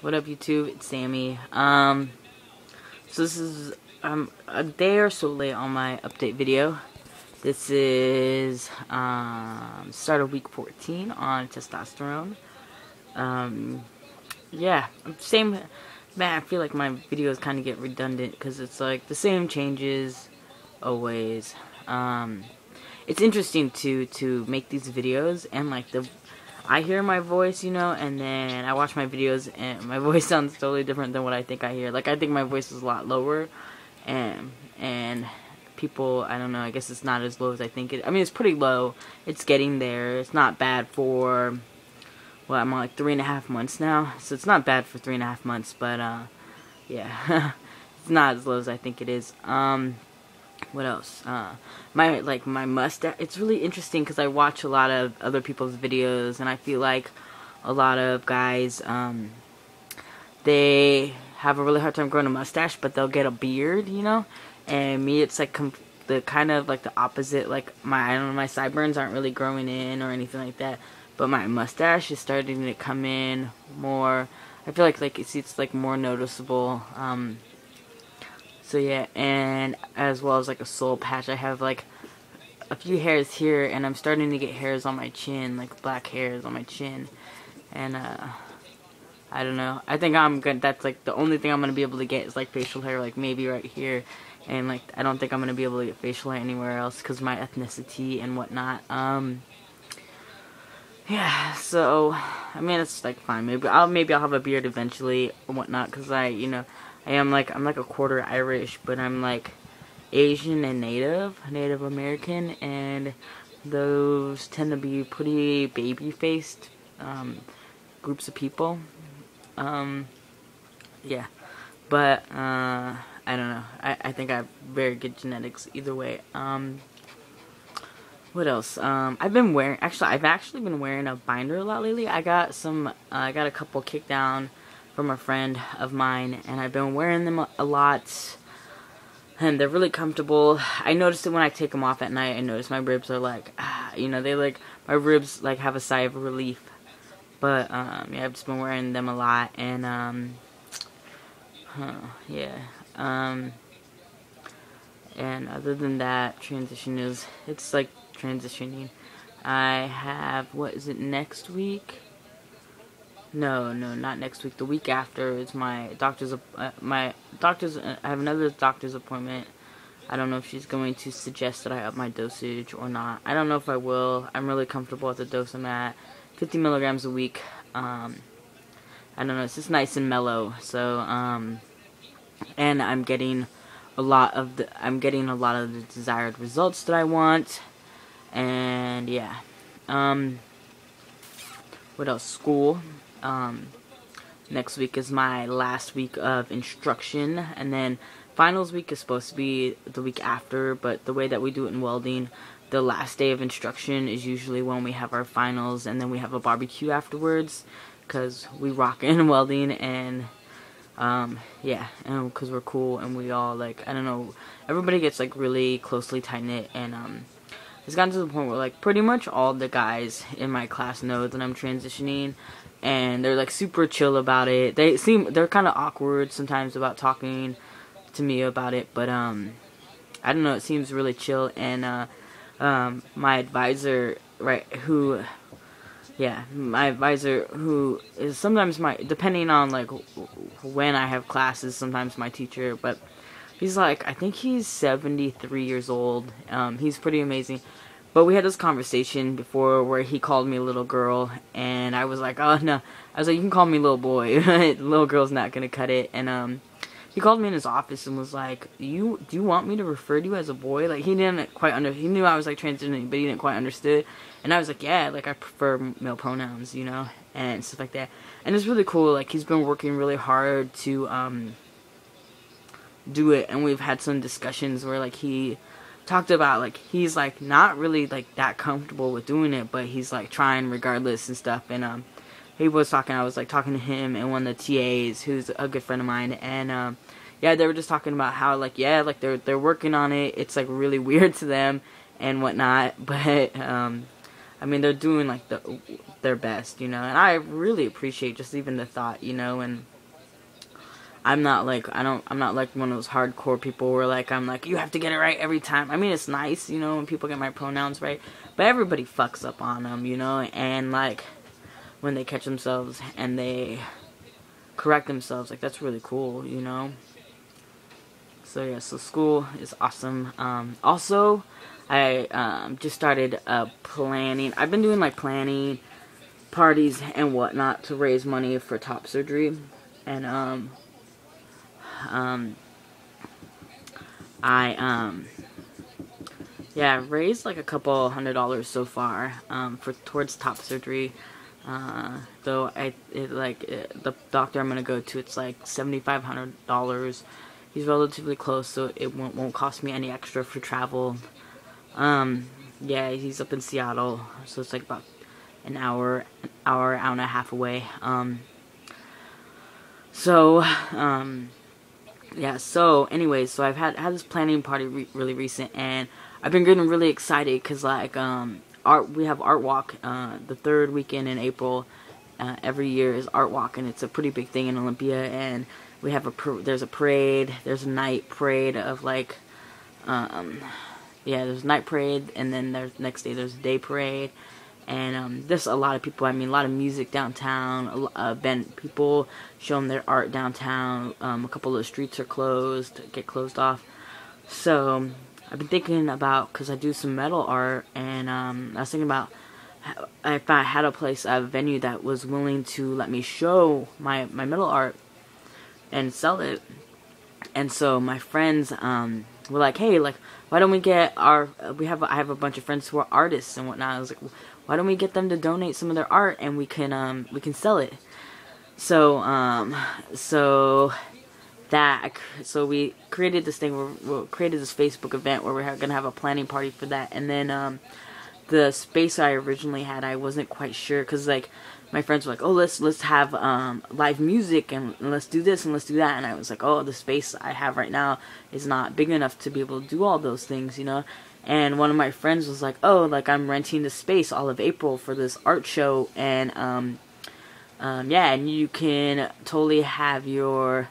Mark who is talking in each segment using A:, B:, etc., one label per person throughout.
A: What up, YouTube? It's Sammy. So this is a day or so late on my update video. This is start of week 14 on testosterone. Yeah, same. Man, I feel like my videos kind of get redundant because it's like the same changes always. It's interesting to make these videos and like I hear my voice, you know, and then I watch my videos and my voice sounds totally different than what I think I hear. Like, I think my voice is a lot lower, and people, I don't know, I guess it's not as low as I think it. I mean, it's pretty low. It's getting there. It's not bad for, well, I'm on like 3.5 months now, so it's not bad for 3.5 months, but, yeah, it's not as low as I think it is. What else? My mustache. It's really interesting because I watch a lot of other people's videos, and I feel like a lot of guys, they have a really hard time growing a mustache, but they'll get a beard, you know. And me, it's like the kind of like the opposite. Like I don't know, my sideburns aren't really growing in or anything like that, but my mustache is starting to come in more. I feel like it's like more noticeable. So yeah, and as well as like a soul patch, I have like a few hairs here, and I'm starting to get hairs on my chin, like black hairs on my chin, and I don't know. I think I'm good. That's like the only thing I'm gonna be able to get is like facial hair, like maybe right here, and like I don't think I'm gonna be able to get facial hair anywhere else because my ethnicity and whatnot. Yeah. So I mean, it's like fine. Maybe I'll have a beard eventually or whatnot because I'm like a quarter Irish, but I'm like Asian and Native American, and those tend to be pretty baby-faced groups of people. Yeah, but I don't know. I think I have very good genetics either way. What else? I've actually been wearing a binder a lot lately. I got a couple kicked down from a friend of mine, and I've been wearing them a lot, and they're really comfortable. I noticed it when I take them off at night. I notice my ribs are like, you know, my ribs like have a sigh of relief. But yeah, I've just been wearing them a lot, and yeah, and other than that, it's like transitioning. I have, what is it, next week? No, not next week. The week after is my doctor's. I have another doctor's appointment. I don't know if she's going to suggest that I up my dosage or not. I don't know if I will. I'm really comfortable at the dose I'm at. 50 milligrams a week. I don't know. It's just nice and mellow. So, and I'm getting a lot of the desired results that I want. And yeah. What else? School. Next week is my last week of instruction, and then finals week is supposed to be the week after, but the way that we do it in welding, the last day of instruction is usually when we have our finals, and then we have a barbecue afterwards, because we rock in welding, and yeah, and because we're cool, and we all, like, I don't know, everybody gets like really closely tight-knit, and it's gotten to the point where like pretty much all the guys in my class know that I'm transitioning, and they're like super chill about it. They're kind of awkward sometimes about talking to me about it, but I don't know, it seems really chill. And my advisor, who is sometimes depending on like when I have classes, sometimes my teacher, but he's like, I think he's 73 years old. He's pretty amazing. But we had this conversation before where he called me a little girl, and I was like, oh no. I was like, you can call me little boy. Little girl's not gonna cut it. And he called me in his office and was like, do you want me to refer to you as a boy? Like, he didn't quite he knew I was like transitioning, but he didn't quite understand. And I was like, yeah, like I prefer male pronouns, you know, and stuff like that. And it's really cool. Like, he's been working really hard to do it, and we've had some discussions where like he talked about like he's like not really like that comfortable with doing it, but he's like trying regardless and stuff. And I was like talking to him and one of the TAs who's a good friend of mine, and yeah, they were just talking about how like, yeah, like they're working on it. It's like really weird to them and whatnot, but I mean, they're doing like their best, you know, and I really appreciate just even the thought, you know. And I'm not like I'm not like one of those hardcore people where like I'm like, you have to get it right every time. I mean, it's nice, you know, when people get my pronouns right, but everybody fucks up on them, you know. And like when they catch themselves and they correct themselves, like that's really cool, you know. So yeah, so school is awesome. Also, I just started planning. I've been doing like planning parties and whatnot to raise money for top surgery, and um, I yeah, I've raised like a couple $100 so far for towards top surgery. Though the doctor I'm gonna go to, it's like $7,500. He's relatively close, so it won't cost me any extra for travel. Yeah, he's up in Seattle, so it's like about an hour and a half away. So, yeah, so anyways, so I've had this planning party really recent, and I've been getting really excited because like we have Art Walk the third weekend in April. Every year is Art Walk, and it's a pretty big thing in Olympia. And we have there's a parade, there's a night parade of like yeah, there's a night parade, and then there's next day there's a day parade. And there's a lot of people. I mean, a lot of music downtown. People showing their art downtown. A couple of the streets are get closed off. So I've been thinking about, because I do some metal art, and I was thinking about if I had a venue that was willing to let me show my metal art and sell it. And so my friends were like, hey, like, why don't we get I have a bunch of friends who are artists and whatnot. I was like, why don't we get them to donate some of their art, and we can sell it. So so we created this thing. We created this Facebook event where we're gonna have a planning party for that. And then the space I originally had, I wasn't quite sure, because like my friends were like, oh, let's have live music, and let's do this and let's do that. And I was like, oh, the space I have right now is not big enough to be able to do all those things, you know. And one of my friends was like, oh, like, I'm renting the space all of April for this art show, and yeah, and you can totally have your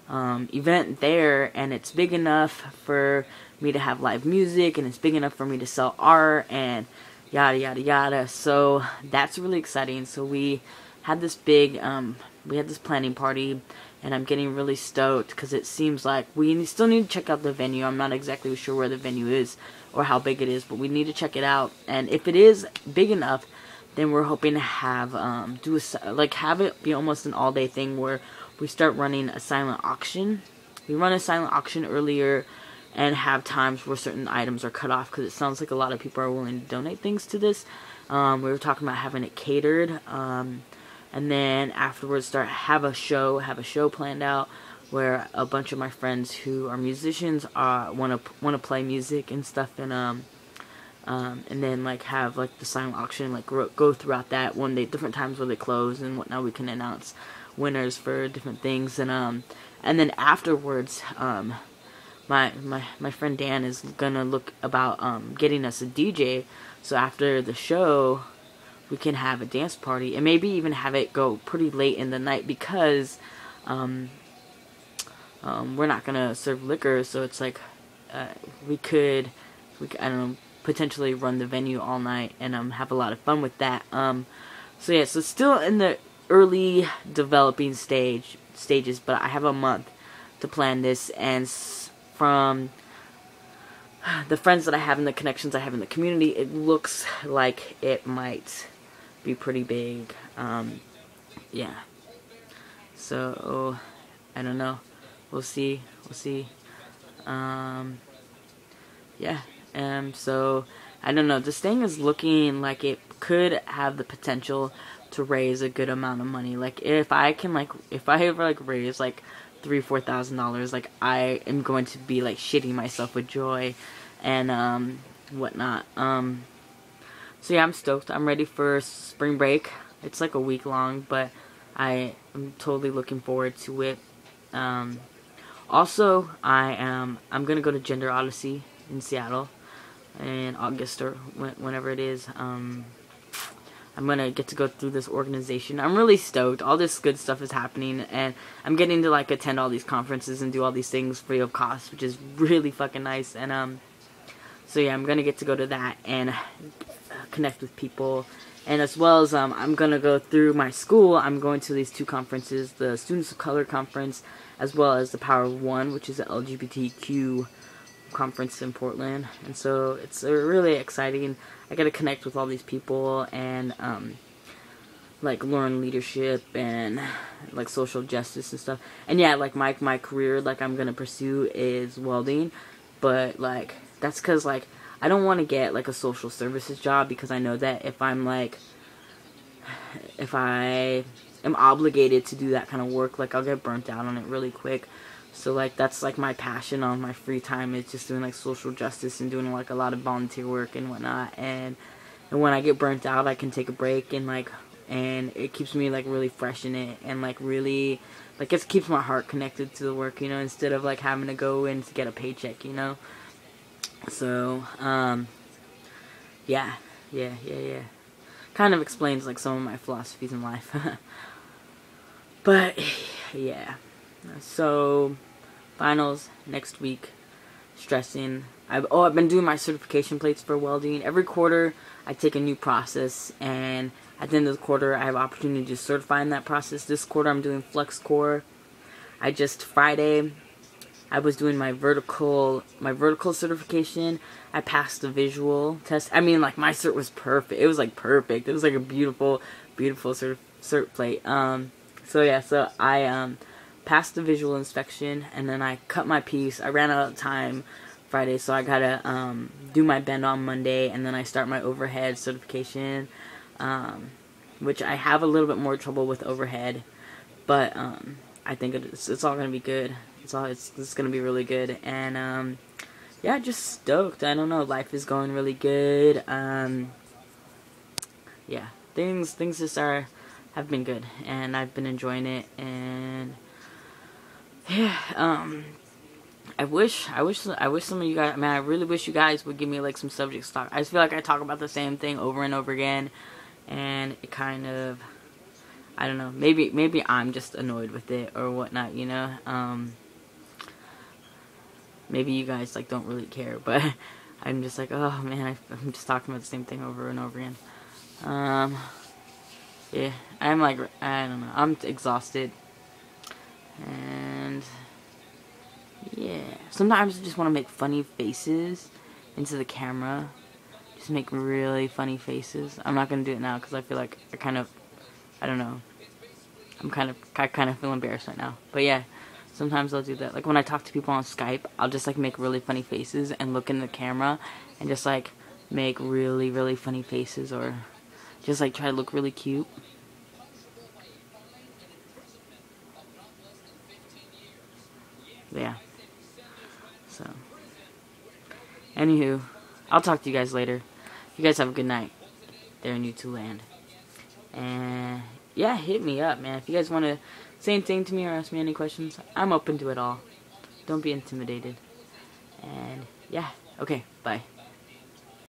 A: event there, and it's big enough for me to have live music, and it's big enough for me to sell art, and yada yada yada. So that's really exciting. So we had this planning party, and I'm getting really stoked because it seems like we still need to check out the venue. I'm not exactly sure where the venue is or how big it is, but we need to check it out. And if it is big enough, then we're hoping to have have it be almost an all-day thing where we start running a silent auction. We run a silent auction earlier and have times where certain items are cut off, because it sounds like a lot of people are willing to donate things to this. We were talking about having it catered, and then afterwards have a show planned out where a bunch of my friends who are musicians want to play music and stuff, and then like have like the silent auction like go throughout that one day, different times where they close and whatnot. We can announce winners for different things, and then afterwards, my friend Dan is gonna look about getting us a DJ, so after the show we can have a dance party, and maybe even have it go pretty late in the night, because we're not gonna serve liquor, so it's like we could I don't know, potentially run the venue all night and have a lot of fun with that. So yeah, so still in the early developing stages, but I have a month to plan this, and from the friends that I have and the connections I have in the community, it looks like it might be pretty big. Yeah. So I don't know. We'll see. Yeah. So I don't know. This thing is looking like it could have the potential to raise a good amount of money. Like if I ever like raise like $3,000-4,000, like I am going to be like shitting myself with joy and whatnot. So yeah, I'm stoked. I'm ready for spring break. It's like a week long, but I am totally looking forward to it. Also, I'm gonna go to Gender Odyssey in Seattle in August or whenever it is. I'm gonna get to go through this organization. I'm really stoked. All this good stuff is happening, and I'm getting to like attend all these conferences and do all these things free of cost, which is really fucking nice. And so yeah, I'm gonna get to go to that and connect with people. And as well as I'm gonna go through my school. I'm going to these 2 conferences: the Students of Color Conference, as well as the Power of One, which is an LGBTQ conference in Portland. And so it's really exciting. I get to connect with all these people and like learn leadership and like social justice and stuff. And yeah, like my career like I'm gonna pursue is welding, but like that's because like I don't want to get like a social services job, because I know that if I am obligated to do that kind of work, like I'll get burnt out on it really quick. So like that's like my passion on my free time, is just doing like social justice and doing like a lot of volunteer work and whatnot. And when I get burnt out, I can take a break and it keeps me like really fresh in it, and like really like it keeps my heart connected to the work, you know, instead of like having to go in to get a paycheck, you know. So yeah. Kind of explains like some of my philosophies in life. But yeah. So finals next week. Stressing. I've been doing my certification plates for welding. Every quarter I take a new process, and at the end of the quarter I have opportunity to certify in that process. This quarter I'm doing flex core. Friday I was doing my vertical certification. I passed the visual test. I mean, like, my cert was perfect. It was like perfect. It was like a beautiful cert plate. So yeah, so I passed the visual inspection, and then I cut my piece. I ran out of time Friday, so I gotta do my bend on Monday, and then I start my overhead certification, which I have a little bit more trouble with overhead, but I think it's all gonna be good. It's gonna be really good. And yeah, just stoked. I don't know, life is going really good. Yeah, things just have been good, and I've been enjoying it. And yeah, I wish some of you guys, man, I really wish you guys would give me like some subject stock. I just feel like I talk about the same thing over and over again, and it kind of, I don't know, maybe I'm just annoyed with it or whatnot, you know. Maybe you guys like don't really care, but I'm just like, oh man, I'm just talking about the same thing over and over again. Yeah, I'm like, I don't know, I'm exhausted, and yeah, sometimes I just want to make funny faces into the camera, just make really funny faces. I'm not gonna do it now because I feel like I don't know, I kind of feel embarrassed right now, but yeah. Sometimes I'll do that. Like when I talk to people on Skype, I'll just like make really funny faces and look in the camera and just like make really, really funny faces, or just like try to look really cute. Yeah. So, anywho, I'll talk to you guys later. You guys have a good night there in YouTube land. And yeah, hit me up, man. If you guys want to say anything to me or ask me any questions, I'm open to it all. Don't be intimidated. And yeah, okay, bye.